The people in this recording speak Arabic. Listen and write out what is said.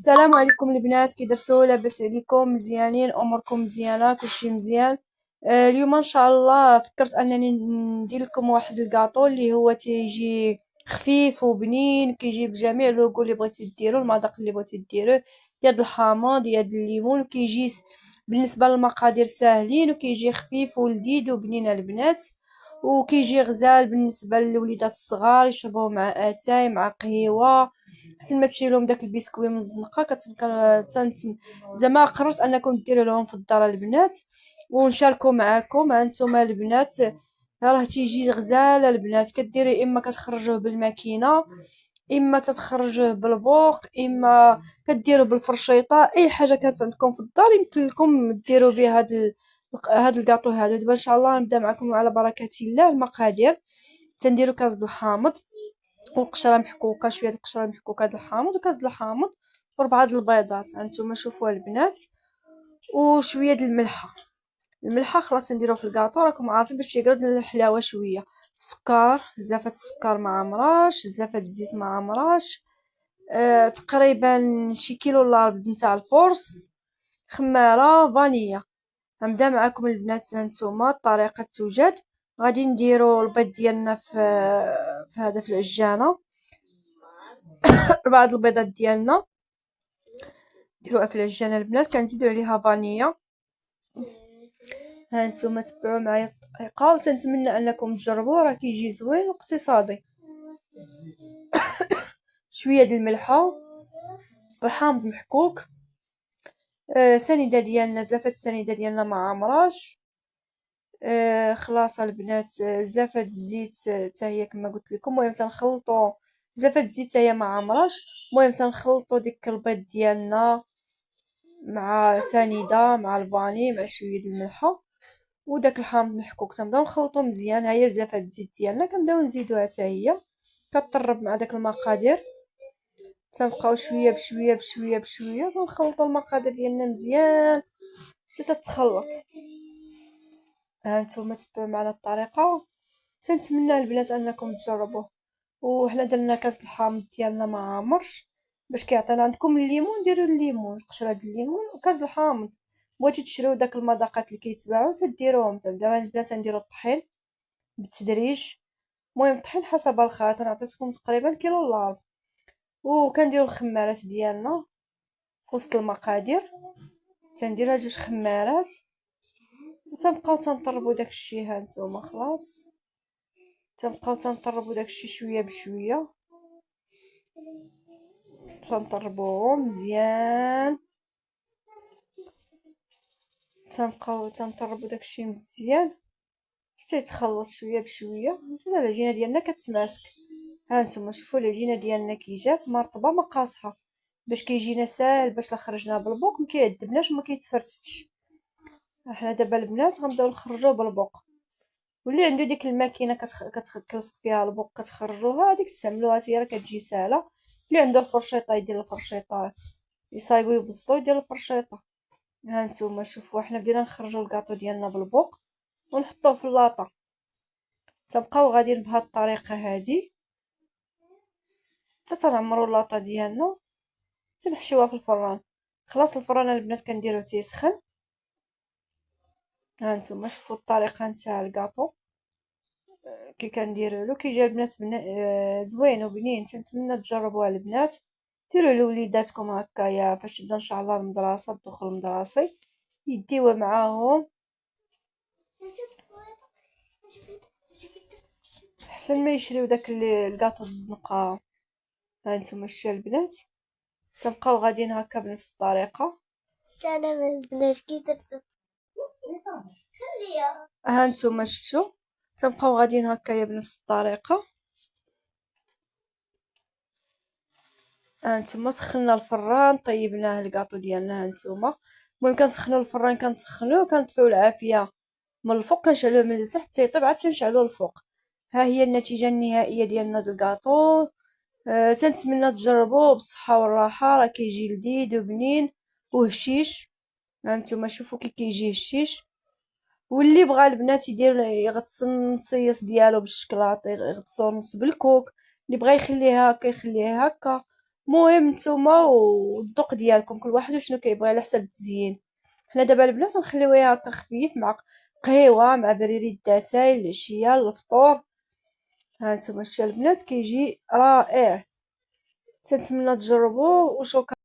السلام عليكم البنات، كي درتو؟ لاباس عليكم؟ مزيانين؟ اموركم مزيانه؟ كلشي مزيان؟ اليوم ان شاء الله فكرت انني ندير لكم واحد الكاطو اللي هو تيجي خفيف وبنين، كيجي بجميع لوغو اللي بغيتي ديرو، المذاق اللي بغيتي ديروه، يد الحامض يد الليمون. كيجي بالنسبه للمقادير ساهلين، وكيجي خفيف ولذيذ وبنين البنات، وكيجي غزال بالنسبه للوليدات الصغار يشربوه مع اتاي مع قهيوه. حسن ما تشيلهم داك البسكوي من الزنقه كتبقى زعما قررت انكم ديروا لهم في الدار البنات ونشاركوا معاكم. ها نتوما البنات، راه تيجي غزال البنات. كديري اما كتخرجوه بالماكينه، اما تتخرجوه بالبوق، اما كديروا بالفرشيطه. اي حاجه كانت عندكم في الدار يمكن لكم ديروا بها هاد الكاطو هذا. دابا ان شاء الله نبدا معكم على بركه الله. المقادير: تنديروا كاس د الحامض وقشره محكوكه، شويه د القشره محكوكه د الحامض، وكاس د الحامض، وربعه د البيضات. هانتوما شوفوا البنات، وشويه د الملحه. الملحه خلاص نديروه في الكاطو، راكم عارفين باش يقرب الحلاوه. شويه السكر، زلافه السكر مع مراش، زلافه الزيت مع مراش، تقريبا شي كيلو لارد نتاع الفورص، خماره، فانيليا. غنبدا معكم البنات. هانتوما الطريقه توجد. غادي نديرو البيض ديالنا في هذا في العجانه، بعض البيضات ديالنا نديروها في العجانه البنات، كنزيدو عليها فانيليا. ها نتوما تبعوا معايا الطريقه، وتنتمنى انكم تجربوه، راه كيجي زوين واقتصادي. شويه ديال الملحه، الحامض محكوك، سنيده ديالنا، زلافه السنيده ديالنا مع مراش، خلاص البنات، زلافه الزيت حتى هي كما قلت لكم. المهم تنخلطوا زلافه الزيت حتى هي مع مراش. المهم تنخلطوا ديك البيض ديالنا مع سنيده مع الفاني مع شويه ديال الملحه وداك الحامض محكوك، تنبداو نخلطو مزيان. ها هي زلافه الزيت ديالنا كنبداو نزيدوها حتى هي كطرب مع داك المقادير. تنبقاو شويه بشويه بشويه بشويه تنخلطوا المقادير ديالنا مزيان حتى تتخلط. ها نتوما تبعوا معنا الطريقه، تنتمنى البنات انكم تجربوه. وحنا درنا كاس الحامض ديالنا ما عامرش باش كيعطينا. عندكم الليمون ديروا الليمون، قشره د الليمون وكاس الحامض. بغيتي تشريو داك المذاقات اللي كيتباعوا تديروهم. دابا البنات غنديروا الطحين بالتدريج. المهم الطحين حسب الخيط، انا عطيتكم تقريبا كيلو الا ربع. وكنديروا الخمارات ديالنا في وسط المقادير، تنديرها 2 خمارات وتنبقاو تنطربوا داكشي. ها نتوما خلاص تنبقاو تنطربوا داكشي شويه بشويه، تنطربوه مزيان. تنبقاو تنطربوا داكشي مزيان حتى يتخلط شويه بشويه حتى العجينه ديالنا كتماسك. ها نتوما شوفوا العجينه ديالنا كي جات مرطبه ما قاصحه، باش كيجينا ساهل باش لا خرجناه بالبوق ما كيعذبناش وما كيتفرتش. حنا دابا البنات غنبداو نخرجوه بالبوق، واللي عنده ديك الماكينه كتلصق فيها البوق كتخرجوها، هذيك استعملوها حتى هي راه كتجي ساهله. اللي عنده الفرشيطه يدير الفرشيطه، يصايبو يبسطو يدير الفرشيطه. ها نتوما شوفوا حنا بدينا نخرجوا الكاطو ديالنا بالبوق ونحطوه في اللاطه. تنبقاو غاديين بهاد الطريقه هادي حتى تنعمروا اللاطه ديالنا، تنحشيوها في الفران. خلاص الفران البنات كنديروه تيسخن. ها نتوما شوفوا الطريقه نتاع الكاطو كي كنديروا له، كيجي البنات زوين وبنين. تنتمنى تجربوها البنات، ديروا لوليداتكم هكايا فاش تبدا ان شاء الله المدرسه الدخول المدرسي يديوها معاهم. احسن ما يشريو داك الكاطو الزنقه. ها نتوما شتو البنات، تنبقاو غاديين هكا بنفس الطريقه. السلام البنات، كي درتو؟ ها نتوما شتو تنبقاو غاديين هكايا بنفس الطريقه. ها نتوما سخنا الفران، طيبناه الكاطو ديالنا. ها نتوما المهم كنسخنوا الفران، كنسخنوه كنطفيو العافيه من الفوق، كنشعلوه من التحت تيطيب عاد تنشعلوه الفوق. ها هي النتيجه النهائيه ديالنا د الكاطو. تنتمنى تجربوه بالصحه والراحه، راه كيجي لذيذ وبنين وهشيش. ها نتوما شوفوا كي كيجي هشيش. واللي بغى البنات يدير يغطس النصيص ديالو بالشكلاط يغطسو نص بالكوك، اللي بغى يخليها هكا يخليها هكا. المهم نتوما والذوق ديالكم كل واحد وشنو كيبغي على حسب التزيين. حنا دابا البنات نخليوها هكا خفيف مع قهيوه مع بريري داتاي العشيه الفطور. ها نتوما شتو البنات كيجي رائع، تنتمنى تجربوا وشكرا.